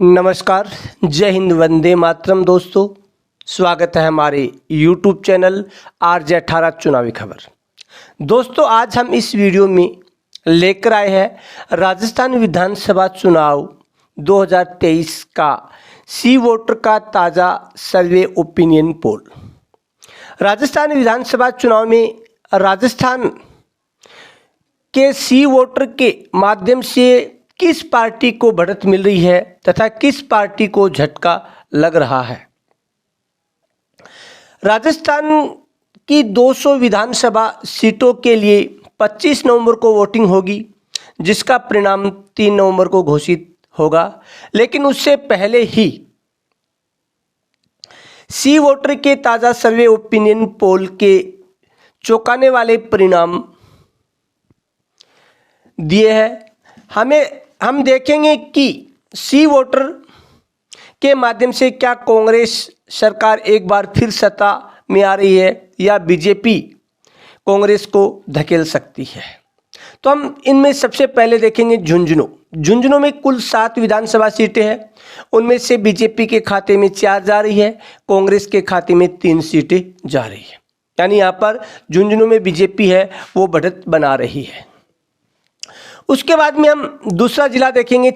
नमस्कार, जय हिंद, वंदे मातरम। दोस्तों, स्वागत है हमारे YouTube चैनल RJ18 चुनावी खबर। दोस्तों, आज हम इस वीडियो में लेकर आए हैं राजस्थान विधानसभा चुनाव 2023 का सी वोटर का ताज़ा सर्वे ओपिनियन पोल। राजस्थान विधानसभा चुनाव में राजस्थान के सी वोटर के माध्यम से किस पार्टी को बढ़त मिल रही है तथा किस पार्टी को झटका लग रहा है। राजस्थान की 200 विधानसभा सीटों के लिए 25 नवंबर को वोटिंग होगी, जिसका परिणाम 3 नवंबर को घोषित होगा। लेकिन उससे पहले ही सी वोटर के ताज़ा सर्वे ओपिनियन पोल के चौंकाने वाले परिणाम दिए हैं। हम देखेंगे कि सी वोटर के माध्यम से क्या कांग्रेस सरकार एक बार फिर सत्ता में आ रही है या बीजेपी कांग्रेस को धकेल सकती है। तो हम इनमें सबसे पहले देखेंगे झुंझुनू में कुल 7 विधानसभा सीटें हैं। उनमें से बीजेपी के खाते में 4 जा रही है, कांग्रेस के खाते में 3 सीटें जा रही है। यानी यहाँ पर झुंझुनू में बीजेपी है वो बढ़त बना रही है। उसके बाद में हम दूसरा जिला देखेंगे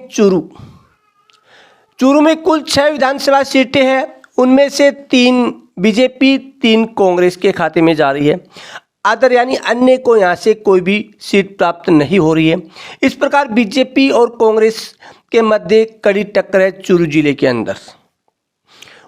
चूरू में कुल 6 विधानसभा सीटें हैं। उनमें से 3 बीजेपी, 3 कांग्रेस के खाते में जा रही है। अदर यानी अन्य को यहाँ से कोई भी सीट प्राप्त नहीं हो रही है। इस प्रकार बीजेपी और कांग्रेस के मध्य कड़ी टक्कर है चूरू जिले के अंदर।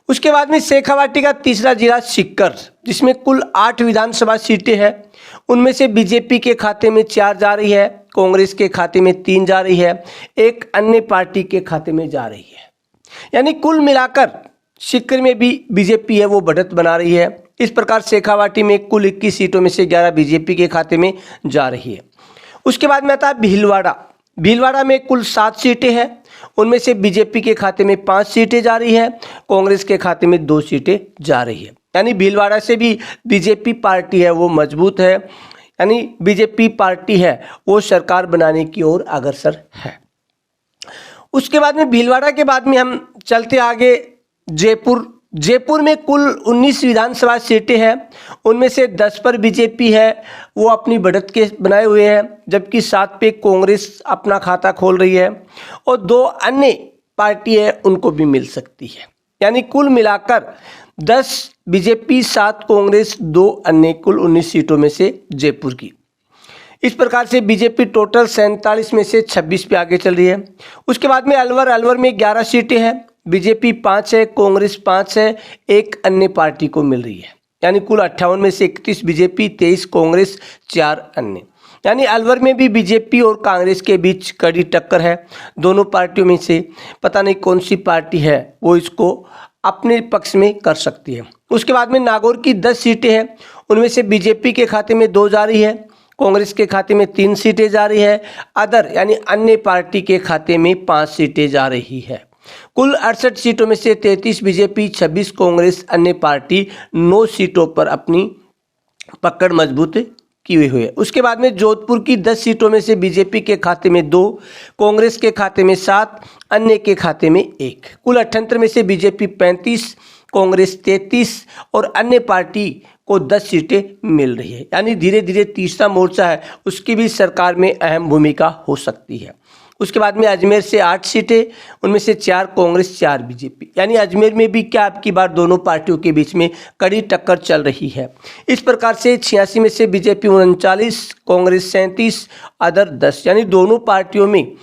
उसके बाद में शेखावाटी का तीसरा जिला सीकर, जिसमें कुल 8 विधानसभा सीटें हैं। उनमें से बीजेपी के खाते में 4 जा रही है, कांग्रेस के खाते में 3 जा रही है, एक अन्य पार्टी के खाते में जा रही है। यानी कुल मिलाकर सीकर में भी बीजेपी है वो बढ़त बना रही है। इस प्रकार शेखावाटी में कुल 21 सीटों में से 11 बीजेपी के खाते में जा रही है। उसके बाद में आता है भीलवाड़ा में कुल 7 सीटें हैं। उनमें से बीजेपी के खाते में 5 सीटें जा रही है, कांग्रेस के खाते में 2 सीटें जा रही है। यानी भीलवाड़ा से भी बीजेपी पार्टी है वो मजबूत है, यानी बीजेपी पार्टी है वो सरकार बनाने की ओर अग्रसर है। उसके बाद में भीलवाड़ा के बाद में हम चलते आगे जयपुर में कुल 19 विधानसभा सीटें हैं। उनमें से 10 पर बीजेपी है वो अपनी बढ़त के बनाए हुए है, जबकि 7 पे कांग्रेस अपना खाता खोल रही है और 2 अन्य पार्टी है उनको भी मिल सकती है। यानी कुल मिलाकर 10 बीजेपी, 7 कांग्रेस, 2 अन्य, कुल 19 सीटों में से जयपुर की। इस प्रकार से बीजेपी टोटल 47 में से 26 पे आगे चल रही है। उसके बाद में अलवर में 11 सीटें हैं। बीजेपी 5 है, कांग्रेस 5 है, एक अन्य पार्टी को मिल रही है। यानी कुल 58 में से 31 बीजेपी, 23 कांग्रेस, 4 अन्य। यानी अलवर में भी बीजेपी और कांग्रेस के बीच कड़ी टक्कर है। दोनों पार्टियों में से पता नहीं कौन सी पार्टी है वो इसको अपने पक्ष में कर सकती है। उसके बाद में नागौर की 10 सीटें हैं। उनमें से बीजेपी के खाते में 2 जा रही है, कांग्रेस के खाते में 3 सीटें जा रही है, अदर यानी अन्य पार्टी के खाते में 5 सीटें जा रही है। कुल 68 सीटों में से 33 बीजेपी, 26 कांग्रेस, अन्य पार्टी 9 सीटों पर अपनी पकड़ मजबूत की हुई है। उसके बाद में जोधपुर की 10 सीटों में से बीजेपी के खाते में 2, कांग्रेस के खाते में 7, अन्य के खाते में 1। कुल 78 में से बीजेपी 35, कांग्रेस 33 और अन्य पार्टी को 10 सीटें मिल रही है। यानी धीरे धीरे तीसरा मोर्चा है उसकी भी सरकार में अहम भूमिका हो सकती है। उसके बाद में अजमेर से 8 सीटें, उनमें से 4 कांग्रेस, 4 बीजेपी। यानी अजमेर में भी क्या अब की बार दोनों पार्टियों के बीच में कड़ी टक्कर चल रही है। इस प्रकार से 86 में से बीजेपी 39, कांग्रेस 37, अदर 10। यानी दोनों पार्टियों में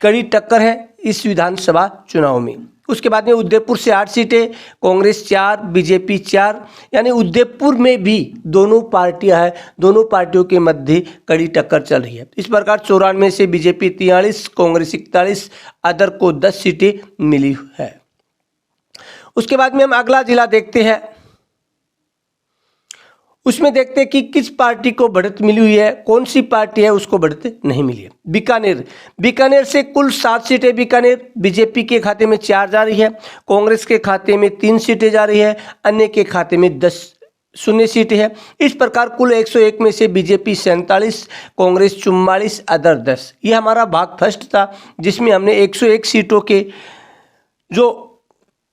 कड़ी टक्कर है इस विधानसभा चुनाव में। उसके बाद में उदयपुर से 8 सीटें, कांग्रेस 4, बीजेपी 4। यानी उदयपुर में भी दोनों पार्टियां हैं, दोनों पार्टियों के मध्य कड़ी टक्कर चल रही है। इस प्रकार 94 में से बीजेपी 43, कांग्रेस 41, अदर को 10 सीटें मिली है। उसके बाद में हम अगला जिला देखते हैं। उसमें देखते हैं कि किस पार्टी को बढ़त मिली हुई है, कौन सी पार्टी है उसको बढ़त नहीं मिली है। बीकानेर से कुल 7 सीटें बीकानेर, बीजेपी के खाते में 4 जा रही है, कांग्रेस के खाते में 3 सीटें जा रही है, अन्य के खाते में 10 शून्य सीटें हैं। इस प्रकार कुल 101 में से बीजेपी 47, कांग्रेस 44, अदर 10। ये हमारा भाग फर्स्ट था जिसमें हमने 101 सीटों के जो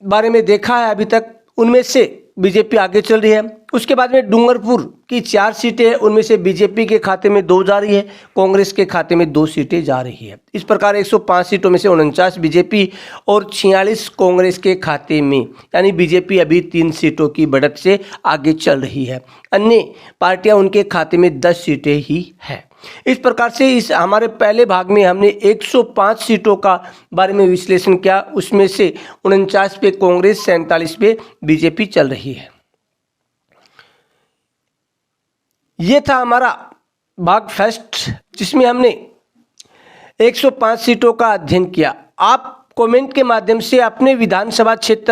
बारे में देखा है अभी तक, उनमें से बीजेपी आगे चल रही है। उसके बाद में डूंगरपुर की 4 सीटें हैं, उनमें से बीजेपी के खाते में 2 जा रही है, कांग्रेस के खाते में 2 सीटें जा रही है। इस प्रकार 105 सीटों में से 49 बीजेपी और 46 कांग्रेस के खाते में, यानी बीजेपी अभी 3 सीटों की बढ़त से आगे चल रही है। अन्य पार्टियां उनके खाते में 10 सीटें ही है। इस प्रकार से इस हमारे पहले भाग में हमने 105 सीटों का बारे में विश्लेषण किया। उसमें से 49 पे कांग्रेस, 47 पे बीजेपी चल रही है। ये था हमारा भाग फर्स्ट, जिसमें हमने 105 सीटों का अध्ययन किया। आप कमेंट के माध्यम से अपने विधानसभा क्षेत्र